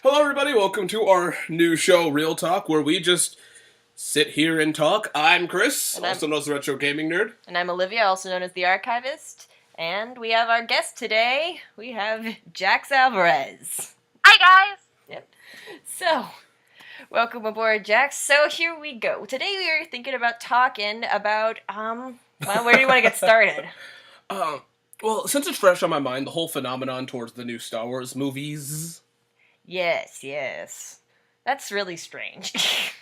Hello, everybody. Welcome to our new show, Real Talk, where we just sit here and talk. I'm Chris, And I'm- also known as the Retro Gaming Nerd. And I'm Olivia, also known as the Archivist. And we have our guest today. We have Jax Alvarez. Hi, guys! Yep. So, welcome aboard, Jax. So, here we go. Today we are thinking about talking about, well, where do you want to get started? Well, since it's fresh on my mind, the whole phenomenon towards the new Star Wars movies. Yes. That's really strange.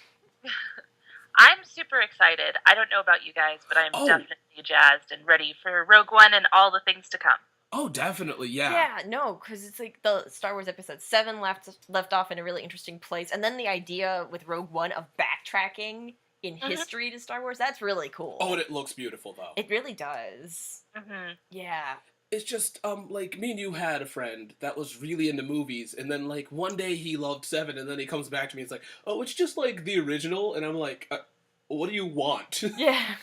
I'm super excited. I don't know about you guys, but I'm Oh. definitely jazzed and ready for Rogue One and all the things to come. Oh, definitely, yeah. Yeah, no, because it's like the Star Wars Episode 7 left off in a really interesting place. And then the idea with Rogue One of backtracking in history to Star Wars, that's really cool. Oh, and it looks beautiful, though. It really does. Mm-hmm. Yeah. It's just, like, me and you had a friend that was really into movies, and then, like, one day he loved 7, and then he comes back to me and it's like, oh, it's just like the original, and I'm like, what do you want? Yeah.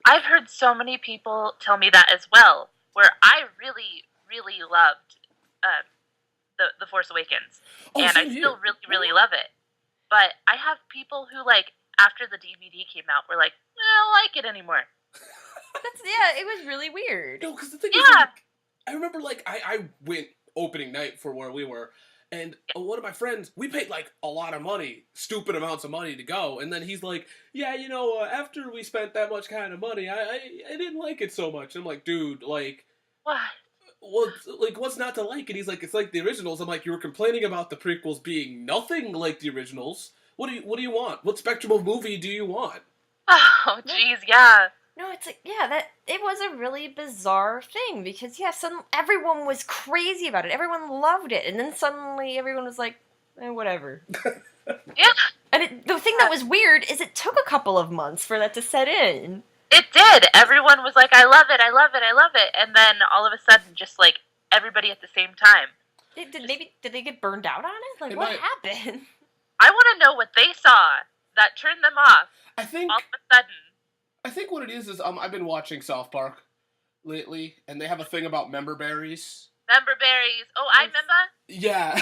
I've heard so many people tell me that as well, where I really, really loved the Force Awakens, and I still really love it. But I have people who, like, after the DVD came out, were like, I don't like it anymore. It was really weird. No, because the thing is, like, I remember, like, I went opening night for where we were, and one of my friends, we paid, like, a lot of money, stupid amounts of money to go, and then he's like, yeah, you know, after we spent that much kind of money, I didn't like it so much. I'm like, dude, like, What? what's not to like? And he's like, it's like the originals. I'm like, you were complaining about the prequels being nothing like the originals. What do you want? What spectrum of movie do you want? Oh, jeez, yeah. No, it's like, that it was a really bizarre thing because everyone was crazy about it. Everyone loved it, and then suddenly everyone was like, whatever. Yeah. And the thing that was weird is it took a couple of months for that to set in. It did. Everyone was like, I love it, I love it, I love it. And then all of a sudden, just like everybody at the same time. Did they get burned out on it? Like, what happened? I want to know what they saw that turned them off. I think all of a sudden. I think what it is I've been watching South Park lately, and they have a thing about member berries. Member berries. Oh, I remember. Yeah.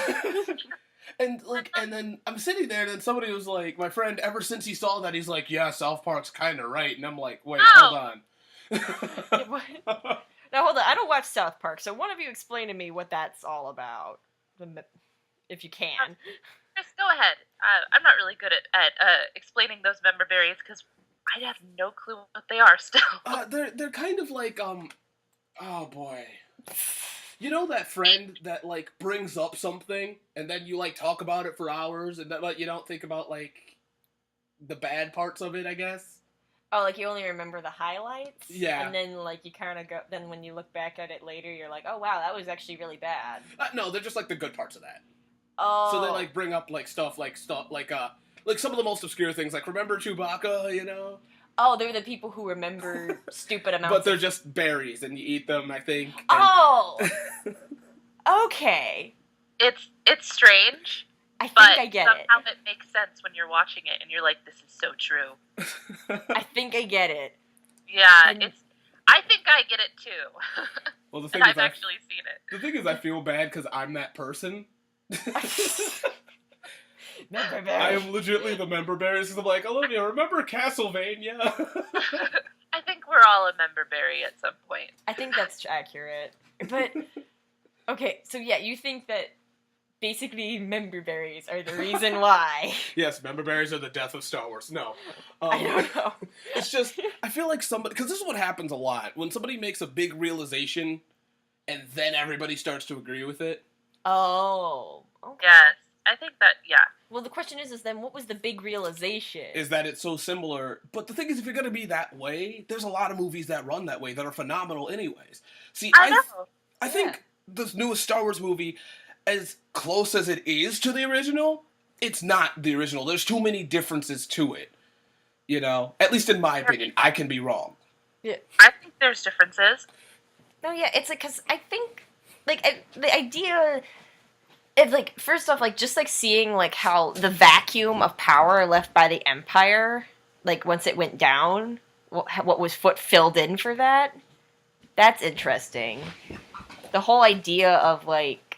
and then I'm sitting there, and then somebody was like, my friend, ever since he saw that, he's like, yeah, South Park's kind of right. And I'm like, wait, hold on. Now, hold on. I don't watch South Park, so one of you explain to me what that's all about, if you can. Just go ahead. I'm not really good at explaining those member berries, because I have no clue what they are still. They're kind of like, oh boy. You know that friend that, like, brings up something, and then you, like, talk about it for hours, and then, like, you don't think about, like, the bad parts of it, I guess? Oh, like, you only remember the highlights? Yeah. And then, like, you kind of go, then when you look back at it later, you're like, oh, wow, that was actually really bad. No, they're just, like, the good parts of that. Oh. So they, like, bring up, like, stuff, like, some of the most obscure things, like, remember Chewbacca, you know? Oh, they're the people who remember stupid amounts. But they're just berries, and you eat them, I think. And... Oh! Okay. It's strange. I think I get it. Somehow it makes sense when you're watching it, and you're like, this is so true. I think I get it. Yeah, I think I get it, too. Well, the thing and is, I've actually seen it. The thing is, I feel bad because I'm that person. Member berries. I am legitimately the member berries because I'm like, Olivia, remember Castlevania? I think we're all a member berry at some point. I think that's accurate. But, okay, so yeah, you think that basically member berries are the reason why. Yes, member berries are the death of Star Wars. No. I don't know. It's just, I feel like somebody, because this is what happens a lot. When somebody makes a big realization, and then everybody starts to agree with it. Oh, okay. Yes, I think that, yeah. Well, the question is then what was the big realization? Is that it's so similar. But the thing is, if you're going to be that way, there's a lot of movies that run that way that are phenomenal anyways. See, I think this newest Star Wars movie, as close as it is to the original, it's not the original. There's too many differences to it. You know? At least in my opinion. I can be wrong. Yeah. I think there's differences. No, yeah, it's like, because I think, like, the idea... It's like, first off, like, just like seeing like how the vacuum of power left by the Empire, like once it went down, what was filled in for that, that's interesting. The whole idea of like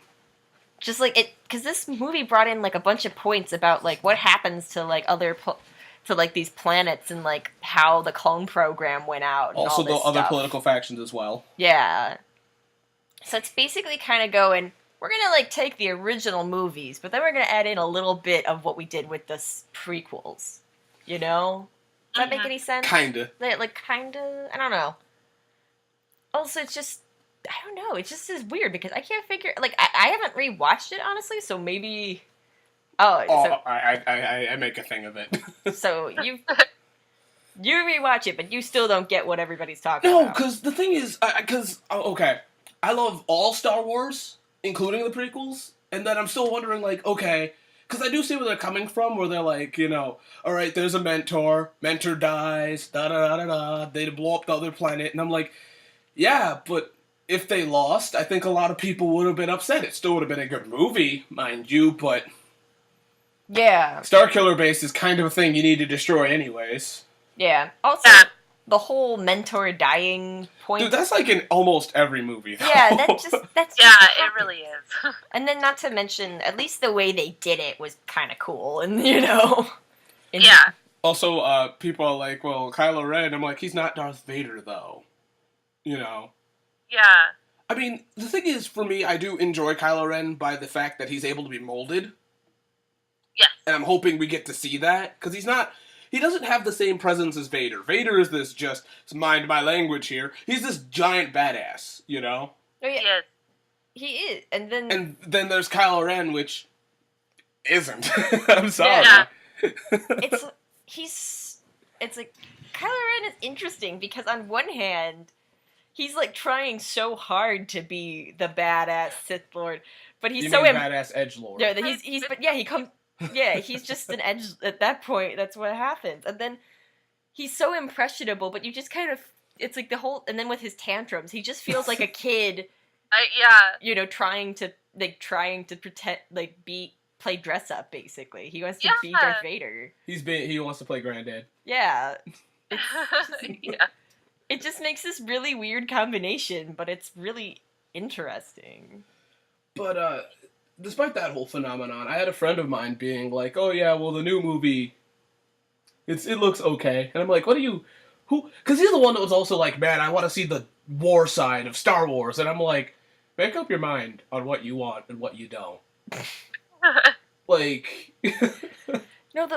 just like it, because this movie brought in like a bunch of points about like what happens to like to like these planets and like how the clone program went out. And also, all this the other stuff. political factions as well. Yeah. So it's basically kind of going, we're going to, like, take the original movies, but then we're going to add in a little bit of what we did with the prequels. You know? Does that make any sense? Kinda. Like, kinda? I don't know. Also, it's just, I don't know. It just is weird because I can't figure, like, I haven't rewatched it, honestly, so maybe... I make a thing of it. So, you rewatch it, but you still don't get what everybody's talking about. No, because the thing is, okay, I love all Star Wars, including the prequels, and then I'm still wondering, like, okay, because I do see where they're coming from, where they're like, you know, all right, there's a mentor dies, da-da-da-da-da, they blow up the other planet, and I'm like, yeah, but if they lost, I think a lot of people would have been upset. It still would have been a good movie, mind you, but... Yeah. Starkiller Base is kind of a thing you need to destroy anyways. Yeah. Also, the whole mentor dying point. Dude, that's like in almost every movie, though. Yeah, that's it really is. And then not to mention, at least the way they did it was kind of cool, and you know. Yeah. Also, people are like, well, Kylo Ren, I'm like, he's not Darth Vader, though. You know? Yeah. I mean, the thing is, for me, I do enjoy Kylo Ren by the fact that he's able to be molded. Yes. And I'm hoping we get to see that, because he doesn't have the same presence as Vader. Vader is this just, mind my language here, he's this giant badass, you know? Oh, yeah. Yes. He is, and then there's Kylo Ren, which isn't. I'm sorry. Yeah. It's like, Kylo Ren is interesting, because on one hand, he's like trying so hard to be the badass Sith Lord, but he's badass edgelord. Yeah, he's just an edge at that point. That's what happens. And then he's so impressionable, but you just kind of, it's like and then with his tantrums, he just feels like a kid. You know, trying to pretend, like, play dress up, basically. He wants to be Darth Vader. He wants to play Granddad. Yeah. Yeah. It just makes this really weird combination, but it's really interesting. But, despite that whole phenomenon, I had a friend of mine being like, oh yeah, well, the new movie, it looks okay. And I'm like, because he's the one that was also like, man, I want to see the war side of Star Wars. And I'm like, make up your mind on what you want and what you don't. Like... No,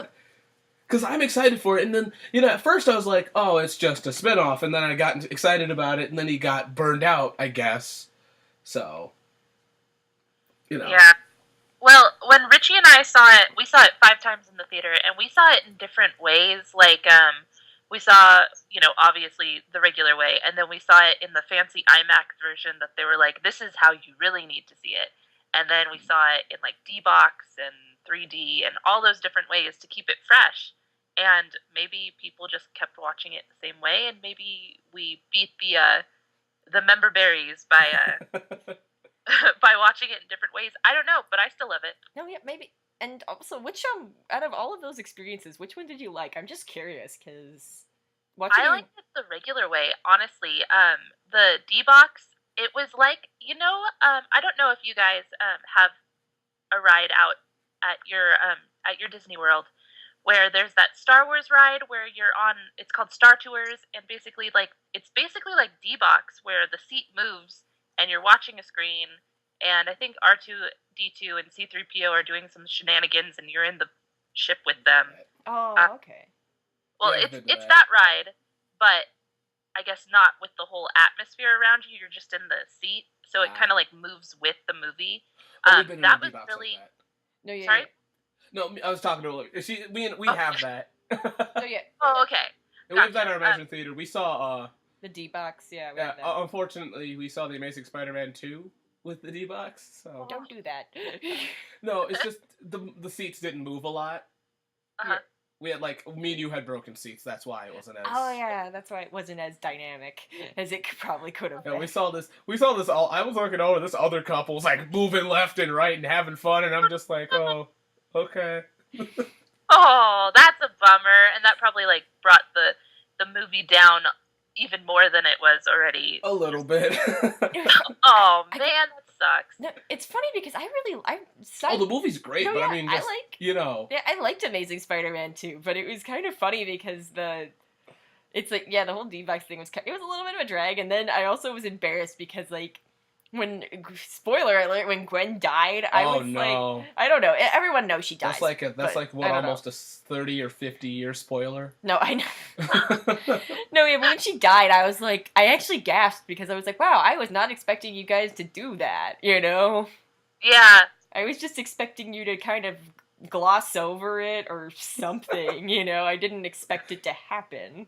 because I'm excited for it, and then, you know, at first I was like, oh, it's just a spinoff, and then I got excited about it, and then he got burned out, I guess. So, you know. Yeah. Well, when Richie and I saw it, we saw it 5 times in the theater, and we saw it in different ways. Like, we saw, you know, obviously the regular way, and then we saw it in the fancy IMAX version that they were like, this is how you really need to see it. And then we saw it in, like, D-Box and 3D and all those different ways to keep it fresh. And maybe people just kept watching it the same way, and maybe we beat the member berries by by watching it in different ways. I don't know, but I still love it. No, yeah, maybe. And also, which out of all of those experiences, which one did you like? I'm just curious, because I liked it the regular way, honestly. The D-Box, it was like, you know, I don't know if you guys have a ride out at your Disney World, where there's that Star Wars ride where you're on, it's called Star Tours, and basically like D-Box, where the seat moves and you're watching a screen, and I think R2-D2 and C-3PO are doing some shenanigans and you're in the ship with them. Oh, okay. Well, it's that ride, but I guess not with the whole atmosphere around you. You're just in the seat, so it kind of like moves with the movie. That was really... Like that. No, yeah. Sorry? No, I was talking to her. We have that. Oh, yeah. Oh, okay. We have that in our Imagine Theater. We saw... the D-Box, yeah. Unfortunately, we saw The Amazing Spider-Man 2 with the D-Box, so... Don't do that. No, it's just the seats didn't move a lot. Uh-huh. We had, like, me and you had broken seats, that's why it wasn't as... Oh, yeah, that's why it wasn't as dynamic as it probably could have been. Yeah, we saw this all... I was looking over, this other couple's, like, moving left and right and having fun, and I'm just like, oh, okay. Oh, that's a bummer, and that probably, like, brought the movie down even more than it was already. A little bit. Oh, man, that's sucks. No, it's funny because the movie's great, but I mean, just, Yeah, I liked Amazing Spider-Man too, but it was kind of funny because it's like, the whole D-Box thing it was a little bit of a drag, and then I also was embarrassed because, like, spoiler alert, when Gwen died, I was like, I don't know, everyone knows she dies. That's like almost a 30 or 50 year spoiler. No, I know. No, yeah, but when she died, I was like, I actually gasped because I was like, wow, I was not expecting you guys to do that, you know? Yeah. I was just expecting you to kind of gloss over it or something, you know? I didn't expect it to happen.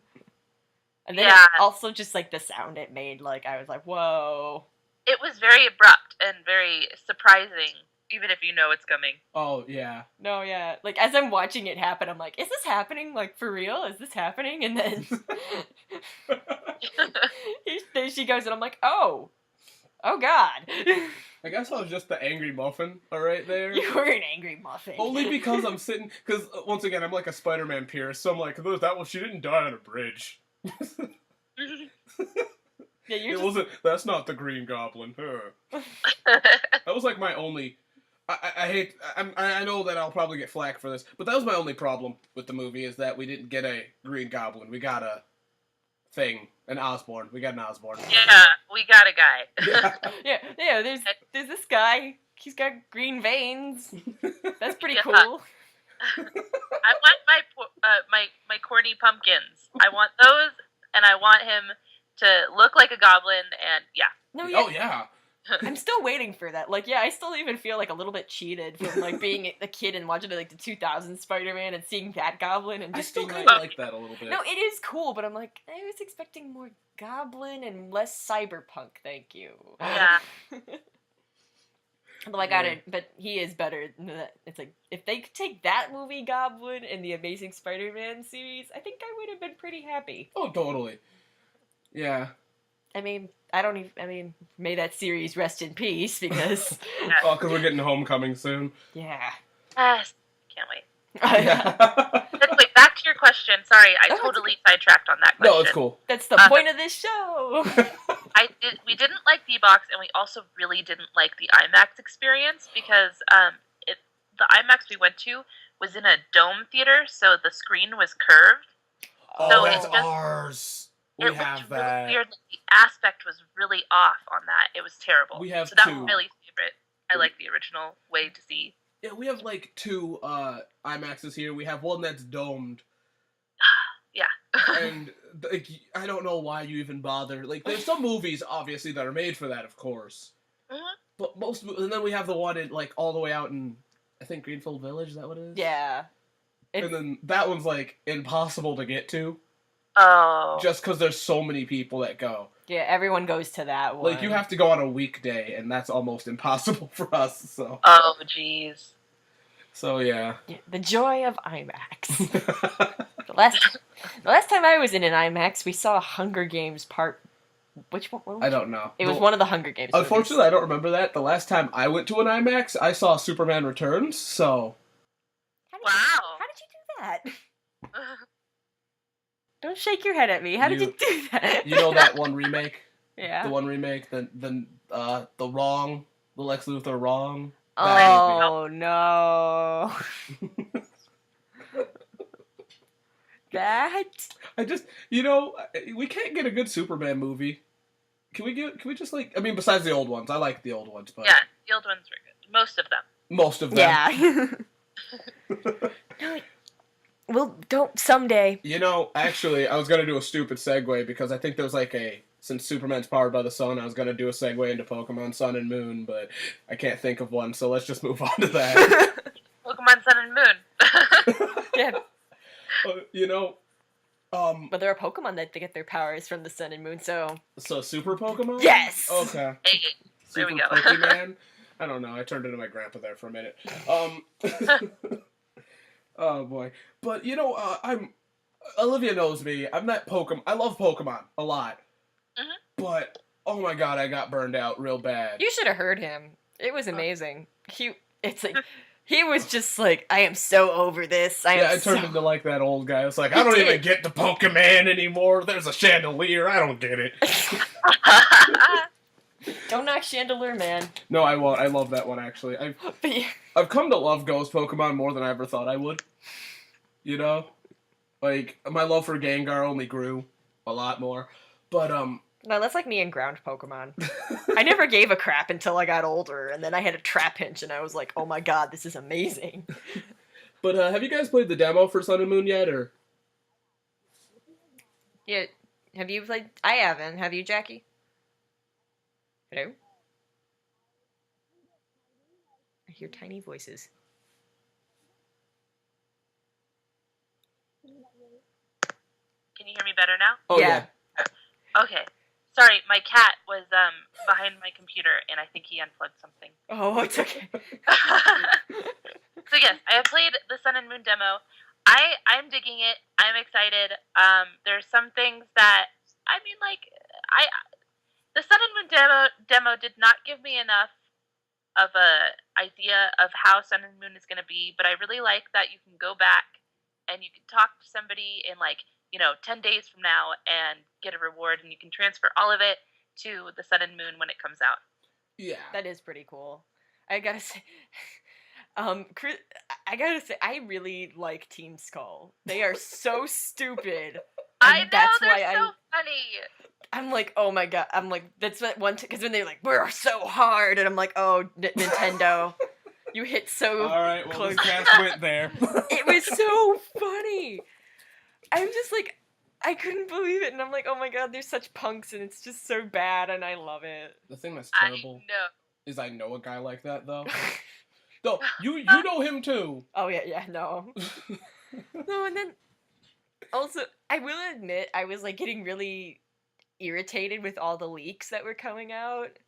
And then also just, like, the sound it made, like, I was like, whoa. It was very abrupt and very surprising, even if you know it's coming. Oh, yeah. No, yeah. Like, as I'm watching it happen, I'm like, is this happening? Like, for real? Is this happening? And then there she goes, and I'm like, oh God. I guess I was just the angry muffin right there. You were an angry muffin. Only because I'm sitting, because, once again, I'm like a Spider-Man purist, so I'm like, she didn't die on a bridge. Yeah, that's not the Green Goblin. That was like my only, I know that I'll probably get flack for this, but that was my only problem with the movie, is that we didn't get a Green Goblin. We got a thing, an Osborn. We got an Osborn. Yeah, we got a guy. Yeah, there's this guy. He's got green veins. That's pretty cool. I want my corny pumpkins. I want those, and I want him to look like a goblin, and Oh, yeah. I'm still waiting for that. Like, I still even feel like a little bit cheated from, like, being a kid and watching, like, the 2000 Spider-Man and seeing that Goblin and just being kind of like that a little bit. No, it is cool, but I'm like, I was expecting more Goblin and less cyberpunk, thank you. Yeah. Although I got it, but he is better than that. It's like, if they could take that movie, Goblin, and the Amazing Spider-Man series, I think I would have been pretty happy. Oh, totally. Yeah. I mean, may that series rest in peace, because... because we're getting Homecoming soon. Yeah. Can't wait. Anyway, back to your question. Sorry, I totally sidetracked on that question. No, it's cool. That's the point of this show. We didn't like D-Box, and we also really didn't like the IMAX experience, because the IMAX we went to was in a dome theater, so the screen was curved. Oh, so that's ours. We have that. Really weird. The aspect was really off on that. It was terrible. We have so that two. was really favorite. I like the original way to see. Yeah, we have like two IMAXs here. We have one that's domed. Yeah. And like, I don't know why you even bother. Like, there's some movies obviously that are made for that, of course. Mm-hmm. But and then we have the one in like all the way out in, I think, Greenfield Village. Is that what it is? Yeah. And then that one's like impossible to get to. Oh. Just because there's so many people that go. Yeah, everyone goes to that one. Like, you have to go on a weekday, and that's almost impossible for us, so. Oh, jeez. So, yeah. The joy of IMAX. The last time I was in an IMAX, we saw Hunger Games part... Which one? I don't know. It was one of the Hunger Games Unfortunately, movies. I don't remember that. The last time I went to an IMAX, I saw Superman Returns, so... Wow. How did you do that? Don't shake your head at me. How did you do that? You know that one remake? Yeah. The one remake, the Wrong, the Lex Luthor Wrong. Oh, no. That? I just, we can't get a good Superman movie. Can we just like, I mean, besides the old ones. I like the old ones, but... Yeah, the old ones were good. Most of them. Most of them. Yeah. Well, don't someday. Actually, I was going to do a stupid segue because I think there was like since Superman's powered by the sun, I was going to do a segue into Pokemon Sun and Moon, but I can't think of one, so let's just move on to that. Pokemon Sun and Moon. Yeah. But there are Pokemon that get their powers from the sun and moon, so... So super Pokemon? Yes! Okay. Hey, there we go. Pokemon? I don't know, I turned into my grandpa there for a minute. Oh boy. But, Olivia knows me. I'm that Pokemon. I love Pokemon a lot. Mm-hmm. But, oh my god, I got burned out real bad. You should have heard him. It was amazing. He was just like, I am so over this. I turned into like that old guy. I was like, I don't even get the Pokemon anymore. There's a chandelier. I don't get it. Don't knock Chandelure, man. No, I won't. I love that one, actually. I've come to love Ghost Pokemon more than I ever thought I would. You know? Like, my love for Gengar only grew a lot more. But, No, that's like me and ground Pokemon. I never gave a crap until I got older, and then I had a Trapinch, and I was like, oh my god, this is amazing. But, have you guys played the demo for Sun and Moon yet, or? Yeah, have you played? I haven't. Have you, Jackie? Hello? I hear tiny voices. Can you hear me better now? Oh, yeah. Okay. Sorry, my cat was behind my computer, and I think he unplugged something. Oh, it's okay. So yes, I have played the Sun and Moon demo. I'm digging it. I'm excited. There's some things that the Sun and Moon demo did not give me enough of a idea of how Sun and Moon is going to be, but I really like that you can go back and you can talk to somebody in 10 days from now and get a reward, and you can transfer all of it to the Sun and Moon when it comes out. Yeah. That is pretty cool. I gotta say, I really like Team Skull. They are so stupid. I know, they're so funny. I'm like, oh my god. I'm like, that's what because when they're like, we're so hard, and I'm like, oh, Nintendo, you hit so all right, well, close. this cast went there. It was so funny. I'm just like, I couldn't believe it, and I'm like, oh my god, they're such punks, and it's just so bad, and I love it. The thing that's terrible is I know a guy like that, though. No, you know him, too. Oh, yeah, no. No, and then, also, I will admit, I was, getting really irritated with all the leaks that were coming out.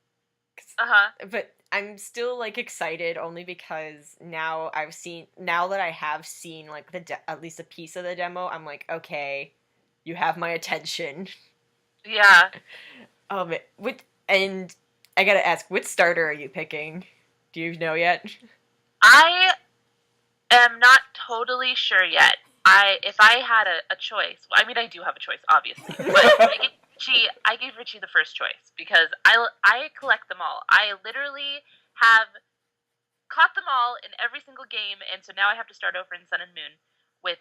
But I'm still, excited only because now that I have seen, at least a piece of the demo, I'm like, okay, you have my attention. Yeah. And I gotta ask, which starter are you picking? Do you know yet? I am not totally sure yet. If I had a choice, well, I mean, I do have a choice, obviously, but I gave Richie the first choice because I collect them all. I literally have caught them all in every single game, and so now I have to start over in Sun and Moon with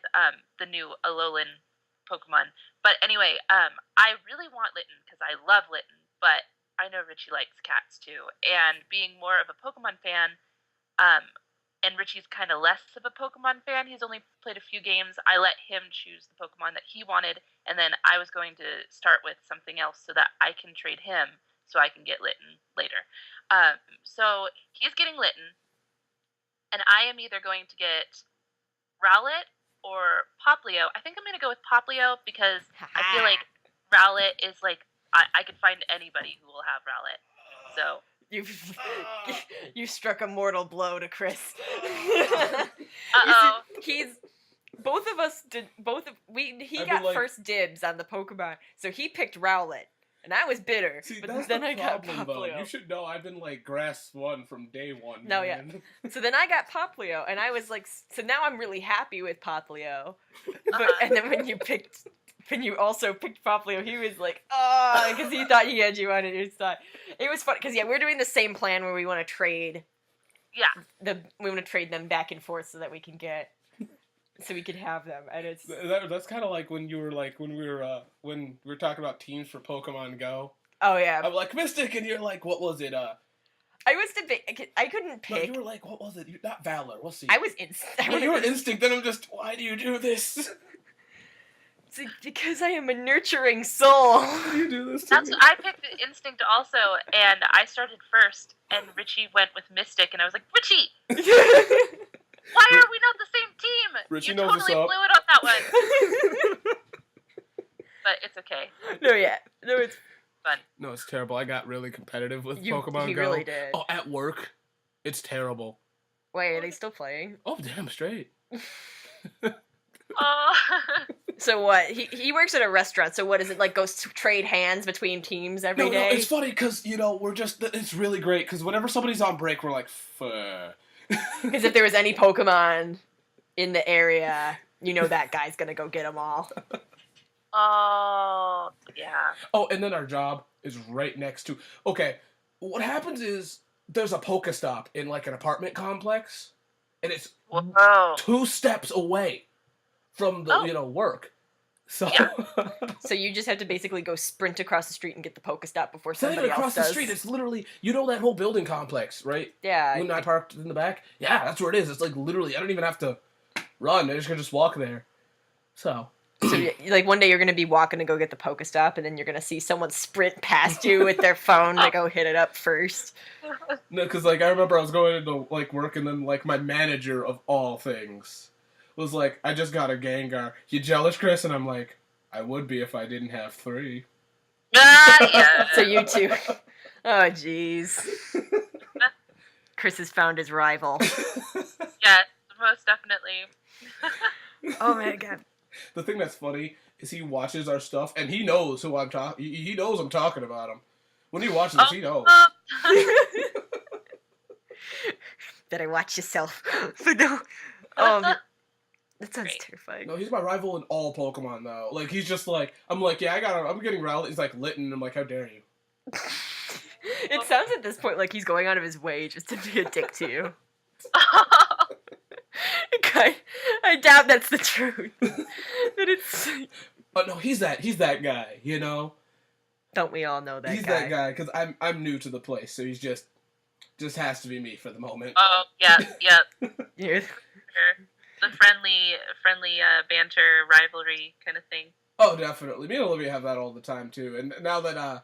the new Alolan Pokemon. But anyway, I really want Litten because I love Litten, but I know Richie likes cats too, and being more of a Pokemon fan, and Richie's kind of less of a Pokemon fan. He's only played a few games. I let him choose the Pokemon that he wanted, and then I was going to start with something else so that I can trade him so I can get Litten later. So he's getting Litten, and I am either going to get Rowlet or Poplio. I think I'm going to go with Poplio because I feel like Rowlet is I could find anybody who will have Rowlet. So you struck a mortal blow to Chris. Uh-oh. He got first dibs on the Pokemon, so he picked Rowlet, and I was bitter. See, but that's then the I got problem, Poplio. though. You should know I've been grass one from day one. No, man. yeah. So then I got Poplio, and I was like, so now I'm really happy with Poplio. And then when you also picked Poplio, he was like, oh, because he thought he had you on his side. It was fun, because, we're doing the same plan where we want to trade. Yeah. We want to trade them back and forth so that we can have them, and it's... That's kind of like when you were, when we were talking about teams for Pokemon Go. Oh, yeah. I'm like, Mystic, and you're like, what was it, I was I couldn't pick. No, you were like, what was it? Not Valor, we'll see. I was Instinct. You were Instinct, then I'm just, why do you do this? It's because I am a nurturing soul. Why do you do this to me? I picked Instinct also, and I started first, and Richie went with Mystic, and I was like, Richie! Why are we not the same team? Richie you knows totally what's up. blew it on that one. But it's okay. No, it's fun. No, it's terrible. I got really competitive with Pokemon Go. You really did. Oh, at work, it's terrible. Wait, are they still playing? Oh, damn straight. So what? He works at a restaurant, so what is it, goes to trade hands between teams every day? No, it's funny, because, it's really great, because whenever somebody's on break, we're like, fuh. Because if there was any Pokemon in the area, that guy's gonna go get them all. Oh, yeah. Oh, and then our job is right next to... Okay, what happens is there's a Pokestop in like an apartment complex, and it's 2 steps away from the work. So, so you just have to basically go sprint across the street and get the Pokestop before somebody else across does. the street. It's literally, that whole building complex, right? Yeah. When I parked in the back, that's where it is. It's like literally, I don't even have to run. I just can just walk there. So like one day you're gonna be walking to go get the Pokestop, and then you're gonna see someone sprint past you with their phone to go hit it up first. No, because like I remember I was going into like work, and then like my manager of all things was like, "I just got a Gengar. You jealous, Chris?" And I'm like, "I would be if I didn't have 3." So you too. Oh jeez. Chris has found his rival. Yeah, most definitely. Oh my god. The thing that's funny is he watches our stuff, and he knows who I'm talking. He knows I'm talking about him. When he watches this, he knows. Better watch yourself. No. That sounds terrifying. No, he's my rival in all Pokemon, though. Like, he's just like, I'm like, yeah, I'm getting Rowlet. He's like, Litten. I'm like, how dare you? It sounds at this point like he's going out of his way just to be a dick to you. I doubt that's the truth. But it's. Oh no, he's that guy. Don't we all know that? He's that guy because I'm new to the place, so he's just has to be me for the moment. Oh yeah. Yeah. The friendly banter rivalry kind of thing. Oh, definitely. Me and Olivia have that all the time too. And now that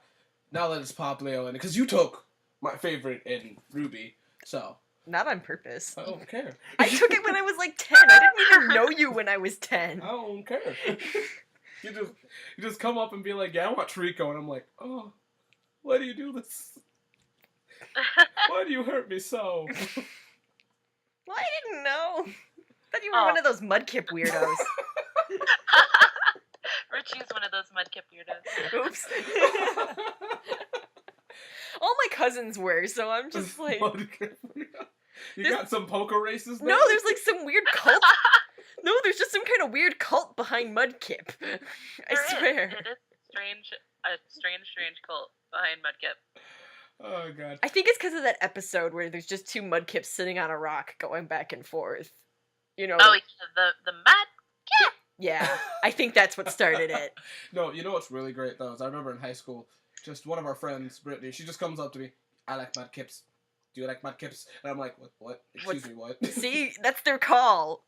it's Poplio, and because you took my favorite in Ruby, so. Not on purpose. I don't care. I took it when I was like 10. I didn't even know you when I was 10. I don't care. You just come up and be like, yeah, I want Trico, and I'm like, oh, why do you do this? Why do you hurt me so? Well, I didn't know. I thought you were one of those Mudkip weirdos. Richie's one of those Mudkip weirdos. Oops. All my cousins were, so I'm just like... You got some poker races there? No, there's like some weird cult. No, there's just some kind of weird cult behind Mudkip. I swear. It is a strange cult behind Mudkip. Oh, God. I think it's because of that episode where there's just 2 Mudkips sitting on a rock going back and forth. Oh, like, the Mudkip! Yeah, I think that's what started it. No, you know what's really great, though, is I remember in high school, just one of our friends, Brittany, she just comes up to me, I like Mudkips. Do you like Mudkips? And I'm like, what? Excuse me, what? See, that's their call.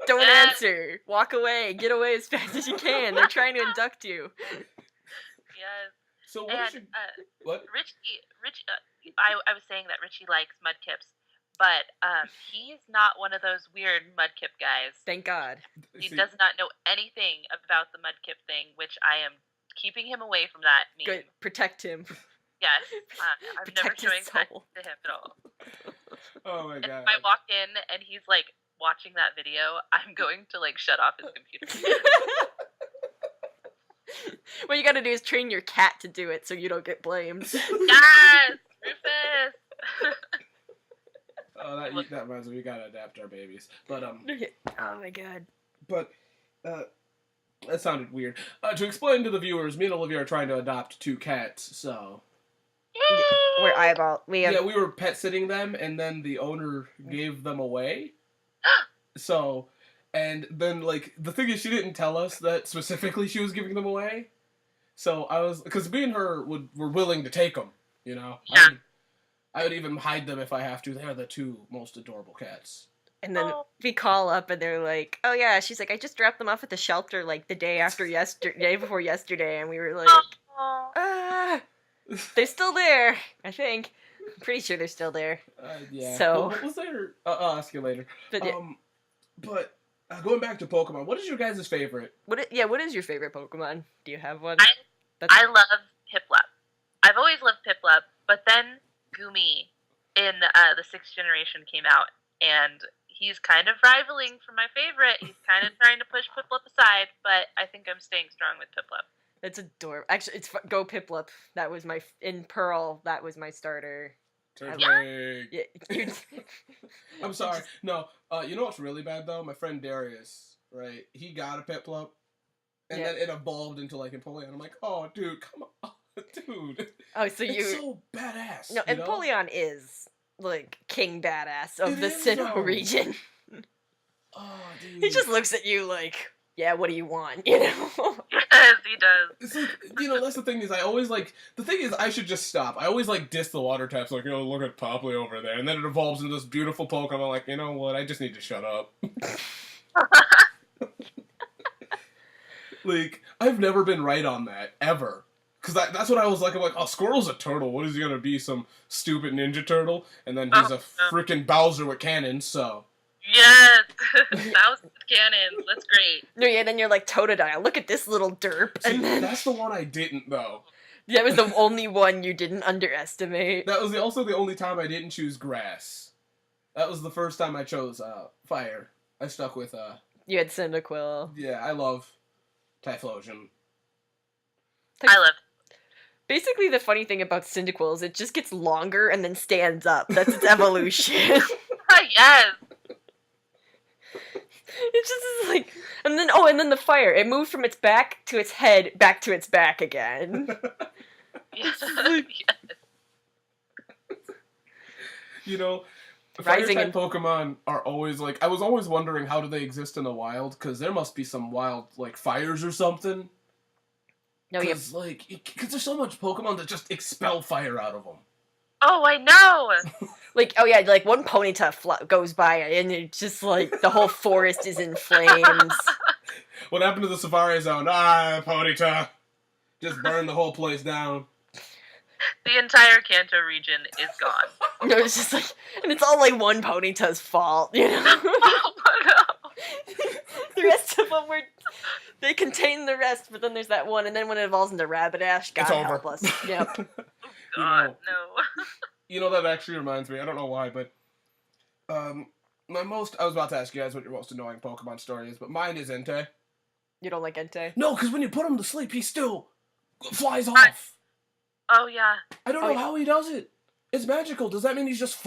Don't answer. Walk away. Get away as fast as you can. They're trying to induct you. Yes. So what? Richie, I was saying that Richie likes Mudkips, but he's not one of those weird Mudkip guys. Thank God. He does not know anything about the Mudkip thing, which I am keeping him away from that meme. Good. Protect him. Yes, I'm never showing that to him at all. Oh my God! If I walk in and he's like watching that video, I'm going to like shut off his computer. What you gotta do is train your cat to do it so you don't get blamed. Yes, Rufus. Oh, that reminds me, we gotta adapt our babies. But Oh my God. But that sounded weird. To explain to the viewers, me and Olivia are trying to adopt 2 cats, so. We were pet sitting them, and then the owner gave them away. So, and then like the thing is, she didn't tell us that specifically she was giving them away. So because me and her were willing to take them, Yeah. I would even hide them if I have to. They are the 2 most adorable cats. And then we call up and they're like, "Oh yeah," she's like, "I just dropped them off at the shelter like the day before yesterday," and we were like, they're still there, I think. I'm pretty sure they're still there. Yeah. So what was there? I'll ask you later. But going back to Pokemon, what is your guys' favorite? What is your favorite Pokemon? Do you have one? I love Piplup. I've always loved Piplup, but then Gumi in the 6th generation came out, and he's kind of rivaling for my favorite. He's kind of trying to push Piplup aside, but I think I'm staying strong with Piplup. It's adorable. Actually, go Piplup. That was in Pearl. That was my starter. Yeah. I'm sorry. No. You know what's really bad though? My friend Darius, right? He got a Piplup, and then it evolved into like Empoleon. I'm like, oh, dude, come on. Dude. Oh, so it's so badass. No, Empoleon is like king badass of the Sinnoh region. Oh, dude. He just looks at you like, yeah, what do you want? You know? Yes, he does. It's like, that's the thing is I always like, the thing is I should just stop. I always like diss the water types, like, look at Popley over there. And then it evolves into this beautiful Pokemon. I'm like, you know what, I just need to shut up. Like, I've never been right on that, ever. Because that's what I was like. I'm like, oh, Squirtle's a turtle. What is he going to be, some stupid ninja turtle? And then he's a freaking Bowser with cannons, so... Yes! Thousand cannons. That's great. No, yeah, then you're like, Totodile, look at this little derp. See, and then... that's the one I didn't, though. That was the only one you didn't underestimate. That was also the only time I didn't choose grass. That was the first time I chose fire. I stuck with... You had Cyndaquil. Yeah, I love Typhlosion. I love Basically, the funny thing about Cyndaquil is it just gets longer and then stands up. That's its evolution. Yes! It's just like, and then the fire. It moved from its back to its head, back to its back again. Yes. Rising Fire-type Pokemon are always like, I was always wondering how do they exist in the wild, because there must be some wild, like, fires or something. No, yeah. Because there's so much Pokemon that just expel fire out of them. Oh, I know! Like, oh yeah, like one Ponyta goes by and it's just like the whole forest is in flames. What happened to the Safari Zone? Ah, Ponyta. Just burned the whole place down. The entire Kanto region is gone. No, it's just like, and it's all like one Ponyta's fault, you know? Oh, no. The rest of them they contain the rest, but then there's that one, and then when it evolves into Rapidash, God help us. Yep. Oh, God, no. That actually reminds me, I don't know why, but I was about to ask you guys what your most annoying Pokemon story is, but mine is Entei. You don't like Entei? No, because when you put him to sleep, he still flies off. Oh, yeah. I don't know how he does it. It's magical. Does that mean he's just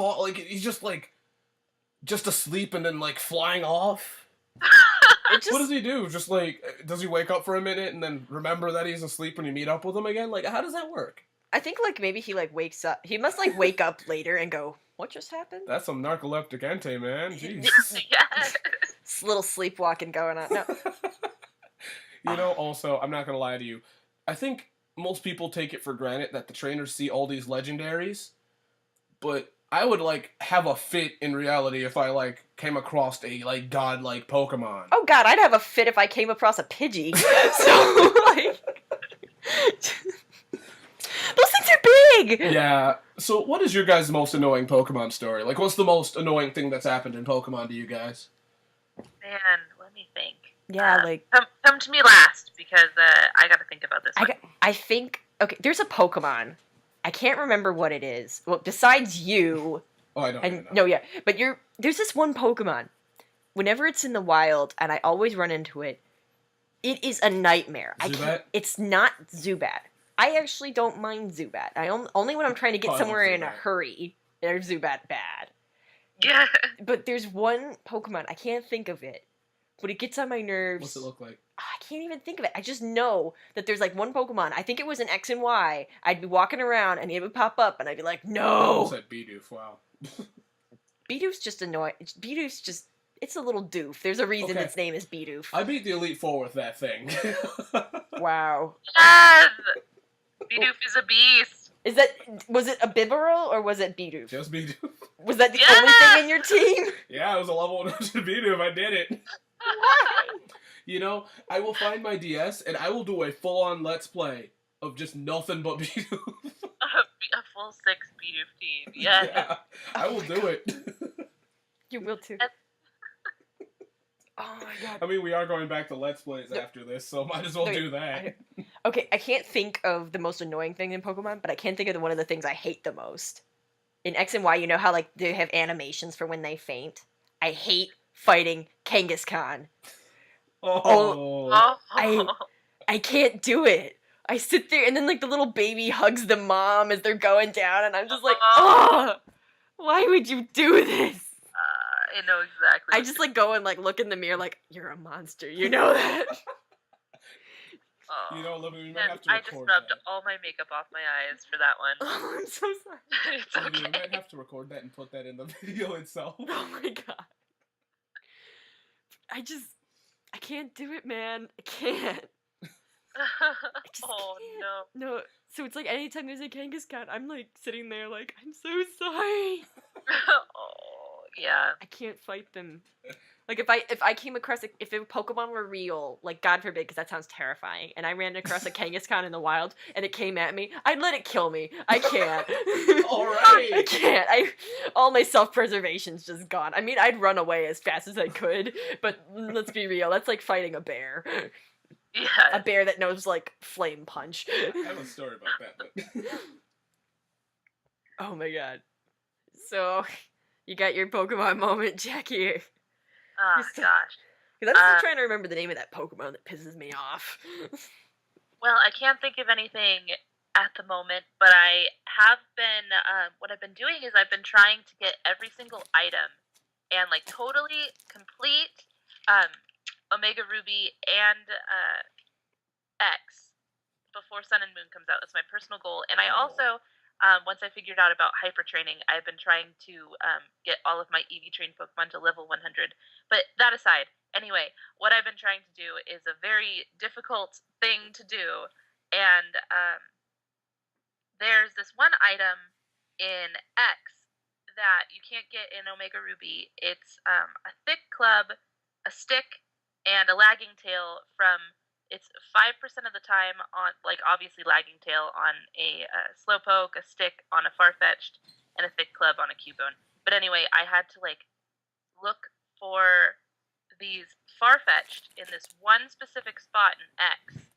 just asleep and then, like, flying off? What does he do? Just, like, does he wake up for a minute and then remember that he's asleep when you meet up with him again? Like, how does that work? I think, like, maybe he, like, wakes up. He must, like, wake up later and go, what just happened? That's some narcoleptic Entei, man. Jeez. Yes. This little sleepwalking going on. No. Also, I'm not going to lie to you. I think most people take it for granted that the trainers see all these legendaries, but I would, like, have a fit in reality if I, like, came across a, like, godlike Pokemon. Oh, God, I'd have a fit if I came across a Pidgey. So, like... Those things are big! Yeah. So, what is your guys' most annoying Pokemon story? Like, what's the most annoying thing that's happened in Pokemon to you guys? Man, let me think. Yeah, like... Come to me last, because I gotta think about this one. I think... Okay, there's a Pokemon. I can't remember what it is. Well, besides you... Oh, I don't know. No, yeah. But there's this one Pokemon. Whenever it's in the wild, and I always run into it, it is a nightmare. Zubat? It's not Zubat. I actually don't mind Zubat. Only when I'm trying to get somewhere in a hurry, there's Zubat bad. Yeah. But there's one Pokemon, I can't think of it, but it gets on my nerves. What's it look like? I can't even think of it. I just know that there's like one Pokemon. I think it was an X and Y. I'd be walking around and it would pop up and I'd be like, no! I almost said Bidoof, wow. Bidoof's just annoying. Bidoof's just... It's a little doof. There's a reason its name is Bidoof. I beat the Elite Four with that thing. Wow. Yes! Bidoof is a beast. Was it a Bibarel or was it Bidoof? Just Bidoof. Was that the only thing in your team? Yeah, it was a level 100 Bidoof. I did it. Why? I will find my DS and I will do a full-on Let's Play of just nothing but Bidoof. A full 6 Bidoof team. Yes. Yeah, I will do it. You will too. Oh my god. I mean, we are going back to Let's Plays after this, so might as well do that. Okay, I can't think of the most annoying thing in Pokemon, but I can think of one of the things I hate the most. In X and Y, you know how like they have animations for when they faint? I hate fighting Kangaskhan. Oh. I can't do it. I sit there and then like the little baby hugs the mom as they're going down and I'm just like, oh, why would you do this? I know exactly. I just like go and like look in the mirror like, you're a monster, you know that? Oh. You know, Olivia, we might have to I record just rubbed that. all my makeup off my eyes for that one. Oh, I'm so sorry. It's okay. Olivia, we might have to record that and put that in the video itself. Oh my god. I can't do it, man. I can't. Oh can't. no. No, so it's like anytime there's a Kangaskhan, I'm like sitting there like, I'm so sorry. Oh yeah. I can't fight them. Like if I came across if a Pokemon were real, like God forbid, because that sounds terrifying, and I ran across a Kangaskhan in the wild and it came at me, I'd let it kill me. I can't. All right. I can't. All my self-preservation's just gone. I mean, I'd run away as fast as I could, but let's be real, that's like fighting a bear. Yeah. A bear that knows like flame punch. I have a story about that. But... Oh my god. So, you got your Pokemon moment, Jackie. Oh gosh. Because I'm still trying to remember the name of that Pokemon that pisses me off. Well, I can't think of anything at the moment, but I have been, what I've been doing is I've been trying to get every single item and, like, totally complete Omega Ruby and X before Sun and Moon comes out. That's my personal goal. And I also, once I figured out about hyper training, I've been trying to get all of my EV trained Pokemon to level 100. But that aside, anyway, what I've been trying to do is a very difficult thing to do. And there's this one item in X that you can't get in Omega Ruby. It's a thick club, a stick, and a lagging tail from... It's 5% of the time on, like, obviously lagging tail on a Slowpoke, a stick on a Farfetch'd, and a thick club on a Cubone. But anyway, I had to, like, look for these Farfetch'd in this one specific spot in X,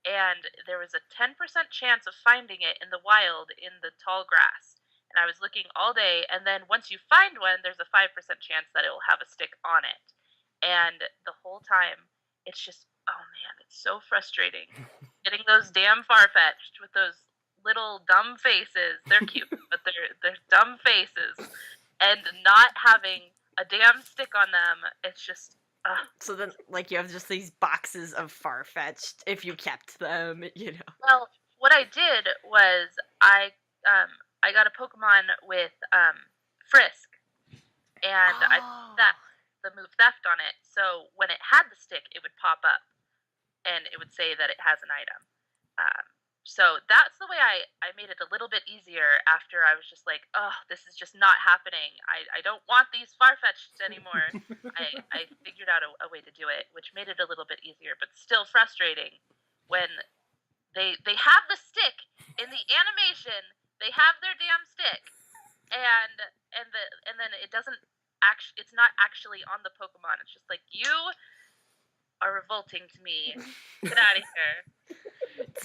and there was a 10% chance of finding it in the wild in the tall grass. And I was looking all day, and then once you find one, there's a 5% chance that it will have a stick on it. And the whole time, it's just... Oh man, it's so frustrating. Getting those damn Farfetch'd with those little dumb faces. They're cute, but they're dumb faces. And not having a damn stick on them, it's just... So then, like, you have just these boxes of Farfetch'd if you kept them, you know. Well, what I did was I got a Pokemon with Frisk. And I put the move Theft on it, so when it had the stick, it would pop up. And it would say that it has an item. So that's the way I made it a little bit easier after I was just like, oh, this is just not happening. I don't want these Farfetch'd anymore. I figured out a way to do it, which made it a little bit easier, but still frustrating when they have the stick in the animation. They have their damn stick, and then it doesn't actually. It's not actually on the Pokemon. It's just like, you are revolting to me. Get out of here.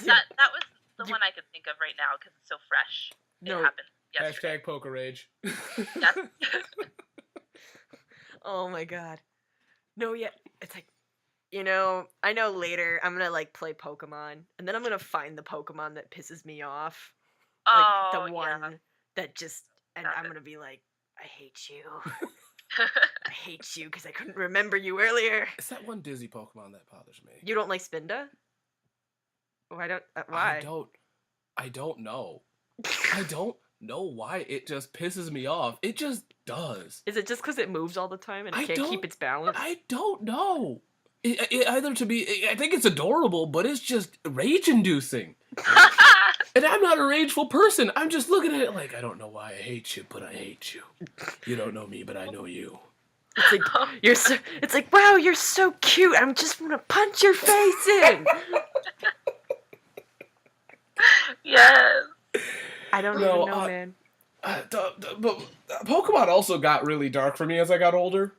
That was the one I could think of right now because it's so fresh. It happened yesterday. Hashtag Poker Rage. Yes. Oh my god. No, yeah, it's like, you know, I know later I'm gonna like play Pokemon, and then I'm gonna find the Pokemon that pisses me off. Like the one that just, and I'm gonna be like, I hate you. I hate you because I couldn't remember you earlier. It's that one dizzy Pokemon that bothers me. You don't like Spinda? Why? I don't know. I don't know why it just pisses me off. It just does. Is it just because it moves all the time and it can't keep its balance? I don't know. It either to be, I think it's adorable, but it's just rage-inducing. And I'm not a rageful person. I'm just looking at it like, I don't know why I hate you, but I hate you. You don't know me, but I know you. It's like, it's like, wow, you're so cute. I just want to punch your face in. Yes. I don't even know, man. But Pokemon also got really dark for me as I got older.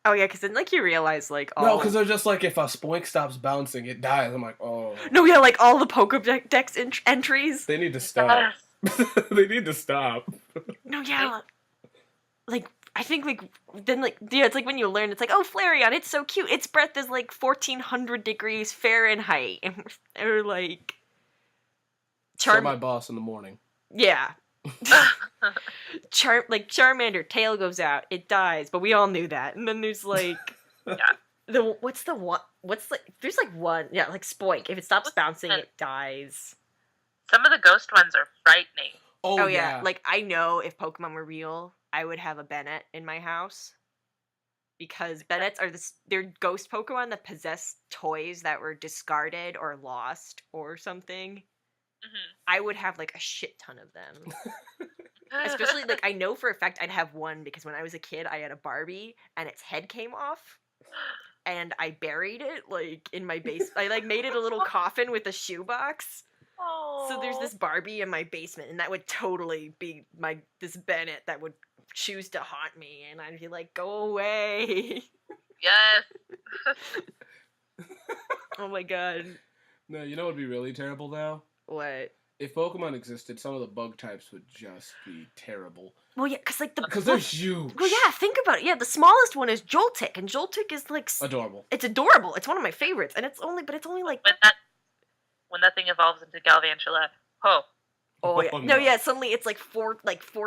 Oh yeah, because then like you realize like all... No, because they're just like, if a Spoink stops bouncing, it dies. I'm like, oh. No, yeah, like all the Pokedex entries. They need to stop. They need to stop. No, yeah. Like, I think like, then like, yeah, it's like when you learn, it's like, oh, Flareon, it's so cute. Its breath is like 1,400 degrees Fahrenheit. And we're like... Tell my boss in the morning. Yeah. Charmander, tail goes out, it dies, but we all knew that. And then there's like, What's the one? There's like one. Yeah, like Spoink. If it stops bouncing, it dies. Some of the ghost ones are frightening. Oh yeah. Like, I know if Pokemon were real, I would have a Bennett in my house. Because Bennetts are they're ghost Pokemon that possess toys that were discarded or lost or something. Mm-hmm. I would have like a shit ton of them. Especially, like, I know for a fact I'd have one because when I was a kid, I had a Barbie and its head came off. And I buried it, like, in my basement. I, like, made it a little coffin with a shoebox. Oh. So there's this Barbie in my basement, and that would totally be this Bennett that would choose to haunt me, and I'd be like, go away. Yes. Oh my god. No, you know what would be really terrible now? What? If Pokemon existed, some of the bug types would just be terrible. Well, yeah, because they're huge. Well, yeah, think about it. Yeah, the smallest one is Joltik, and Joltik is like adorable. It's adorable. It's one of my favorites, and it's only like when that thing evolves into Galvantula. Oh yeah. No, yeah, suddenly it's like 4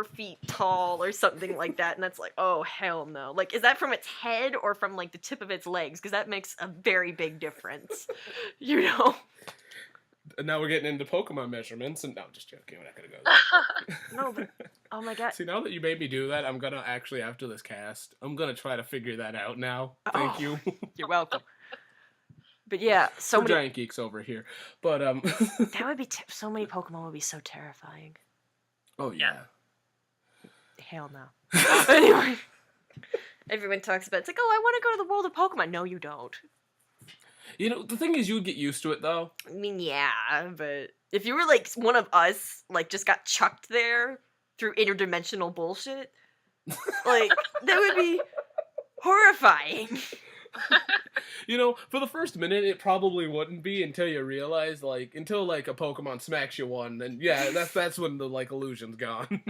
feet tall or something like that, and that's like, oh hell no. Like, is that from its head or from like the tip of its legs? Because that makes a very big difference. You know? And now we're getting into Pokemon measurements, and no, I'm just joking. We're not gonna go there. No, but oh my god. See, now that you made me do that, I'm gonna actually, after this cast, I'm gonna try to figure that out now. Thank you. You're welcome. But yeah, We're giant geeks over here. But that would be so many Pokemon would be so terrifying. Oh yeah. Hell no. Anyway, everyone talks about it's like, oh, I want to go to the world of Pokemon. No, you don't. You know, the thing is, you would get used to it, though. I mean, yeah, but if you were, like, one of us, like, just got chucked there through interdimensional bullshit, like, that would be horrifying. You know, for the first minute, it probably wouldn't be until you realize, like, until, like, a Pokemon smacks you one, then, yeah, that's when the, like, illusion's gone.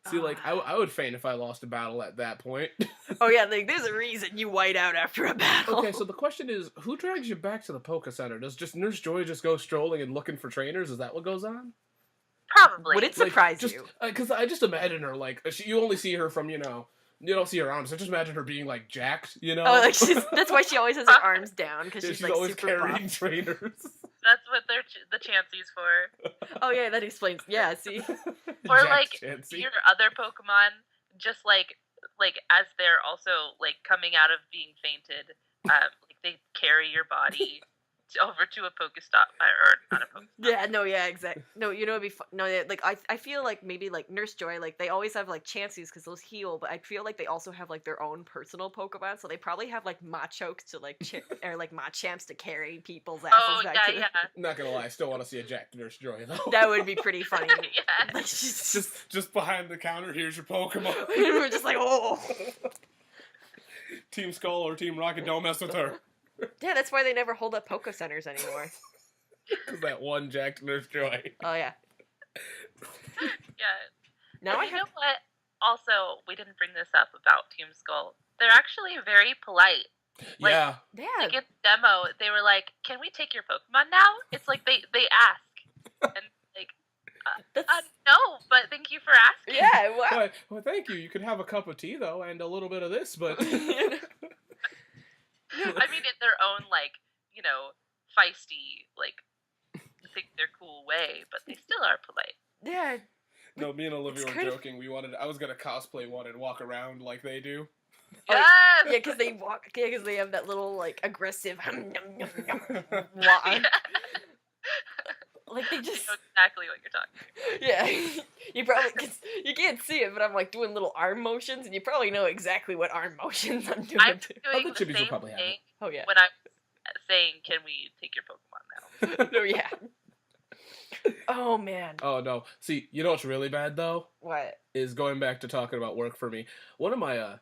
See, like, I would faint if I lost a battle at that point. Oh, yeah, like, there's a reason you white out after a battle. Okay, so the question is, who drags you back to the Poke Center? Does just Nurse Joy just go strolling and looking for trainers? Is that what goes on? Probably. Would it surprise you? Because I just imagine her, like, you only see her from, you don't see her arms. I just imagine her being, like, jacked, you know? Oh, like, that's why she always has her arms down, because she's like, always super carrying buff. trainers. That's what they're the Chanseys for. Oh, yeah, that explains. Yeah, see? Or, Jax like, Chansey. your other Pokemon, just, like, as they're also, like, coming out of being fainted, like, they carry your body over to a Pokestop, or not a Pokestop. Yeah, no, yeah, exactly. No, you know, it'd be fun. No, yeah, like, I feel like maybe, like, Nurse Joy, like, they always have, like, Chanseys, because those heal, but I feel like they also have, like, their own personal Pokemon, so they probably have, like, Machokes to, like, or, like, Machamps to carry people's asses back to yeah. Not gonna lie, I still want to see a jacked Nurse Joy, though. That would be pretty funny. Yeah. Like, just behind the counter, here's your Pokemon. we're just like, oh. Team Skull or Team Rocket, don't mess with her. Yeah, that's why they never hold up Poke Centers anymore. Because that one jacked Nurse Joy. Oh, yeah. Yeah. Now you know what? Also, we didn't bring this up about Team Skull. They're actually very polite. Like, yeah. Like in the demo, they were like, "Can we take your Pokemon now?" It's like they ask, and like, no, but thank you for asking. Yeah. Wow. Well, thank you. You could have a cup of tea though, and a little bit of this, but. I mean, in their own, like, feisty, like, think they're cool way, but they still are polite. Yeah. No, me and Olivia were joking. I was gonna cosplay one and walk around like they do. Yes! Yeah, because they walk. Yeah, because they have that little, like, aggressive. Yeah. Like, they just. I know exactly what you're talking about. Yeah. You probably. Cause you can't see it, but I'm, like, doing little arm motions, and you probably know exactly what arm motions I'm doing. I'm too. doing the Chibis will same probably have thing it. Oh, yeah. when I'm saying, "Can we take your Pokemon now?" No, yeah. Oh, man. Oh, no. See, you know what's really bad, though? What? Is going back to talking about work for me. One of my,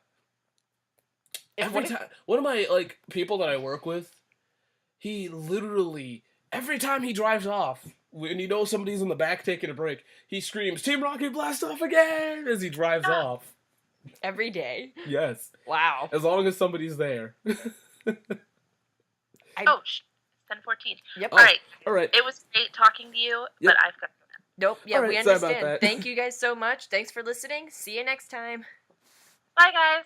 one of my, like, people that I work with, he literally, every time he drives off, when you know somebody's in the back taking a break, he screams, "Team Rocket, blast off again!" as he drives off. Every day? Yes. Wow. As long as somebody's there. Oh, it's 10:14. Yep. Oh, All right. It was great talking to you, but I've got to go now. Nope. Yeah, All right, we sorry about understand. that. Thank you guys so much. Thanks for listening. See you next time. Bye, guys.